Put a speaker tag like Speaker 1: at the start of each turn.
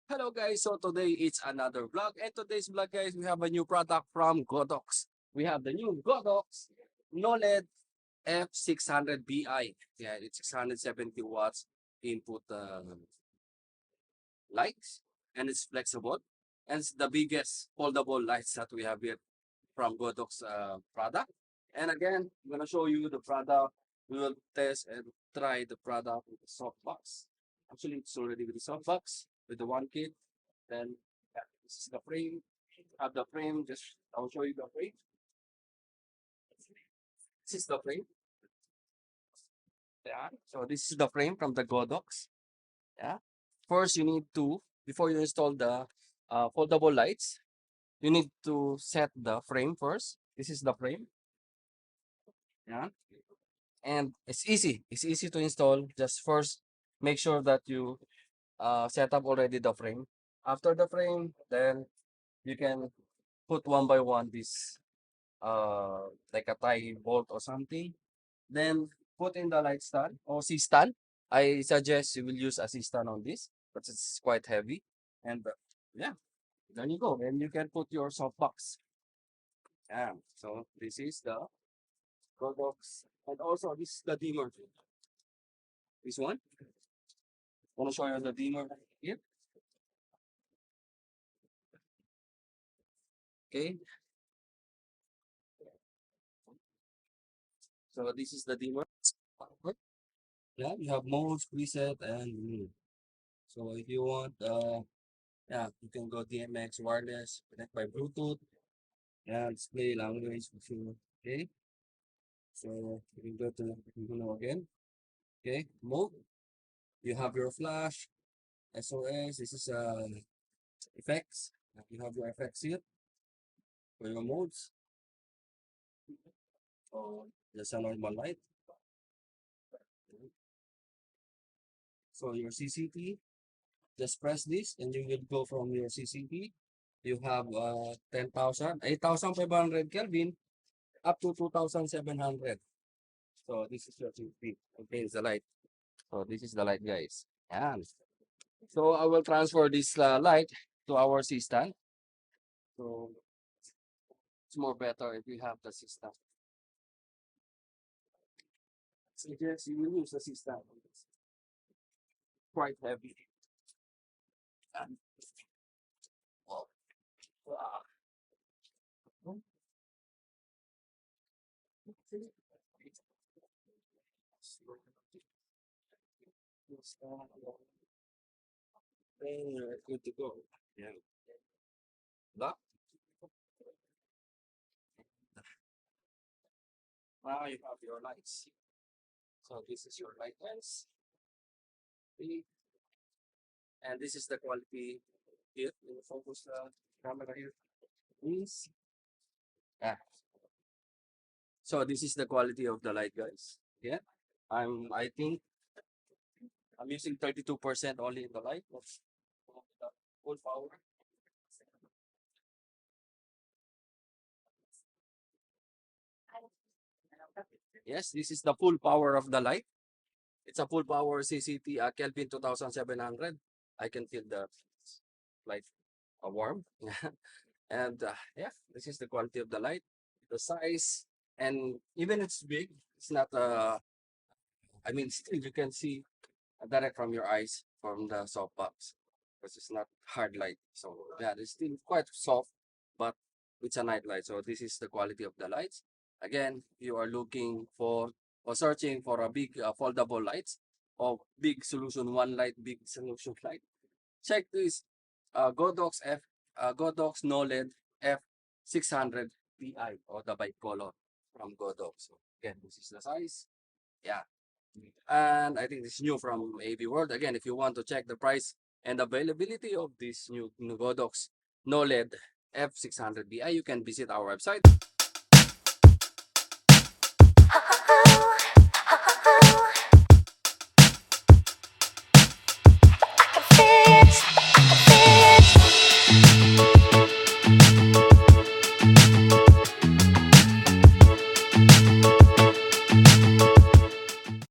Speaker 1: Hello guys, so today it's another vlog, and today's vlog guys, we have a new product from Godox. We have the new Godox Knowled F600Bi. Yeah, it's 670 watts input lights, and it's flexible, and it's the biggest foldable lights that we have here from Godox product. And again, I'm gonna show you the product. We will test and try the product with the soft box. Actually, it's already with the soft box with the one kit. Then yeah, this is the frame. Have the frame. Just I'll show you the frame. This is the frame. Yeah. So this is the frame from the Godox. Yeah. First, you need to before you install the foldable lights, you need to set the frame first. This is the frame. Yeah. And it's easy. It's easy to install. Just first make sure that you set up already the frame. After the frame, then you can put one by one this like a tie bolt or something. Then put in the light stand or C stand. I suggest you will use a C stand on this, but it's quite heavy. And yeah, there you go. And you can put your softbox. Yeah. So this is the Godox, and also this is the dimmer. This one. Want to show you the dimmer here. Okay. So this is the dimmer. Yeah, you have modes, preset, and menu. So if you want, yeah, you can go DMX wireless, connect by Bluetooth. Yeah, display language for sure. Okay, so you can go to again. Okay, mode. You have your flash, SOS. This is effects. You have your effects here for your modes. So just a normal light. So your CCT, just press this and you will go from your CCT. You have 10,000, 8,500 Kelvin up to 2,700. So this is your CCT. Okay, it's the light. So this is the light, guys. Yeah. So I will transfer this light to our C-stand. So it's more better if you have the C-stand. So yes, you will use the C-stand. It's quite heavy. And, well, ah, then you're good to go. Yeah. That, now you have your lights. So this is your light lens. Okay. And this is the quality here. In the focus camera here. Is ah. So this is the quality of the light, guys. Yeah. I think I'm using 32% only in the light. That's the full power. Yes, this is the full power of the light. It's a full power CCT Kelvin 2700. I can feel the light warm. And yeah, this is the quality of the light, the size, and even it's big, it's not I mean, still you can see direct from your eyes from the softbox because it's not hard light. So yeah, it's still quite soft, but it's a night light. So this is the quality of the lights. Again, you are looking for or searching for a big foldable lights or big solution, one light, big solution light. Check this Godox Knowled F600Bi or the bicolor from Godox. So again, this is the size. Yeah. And I think this is new from AV World. Again, if you want to check the price and availability of this new Godox Knowled F600Bi, you can visit our website.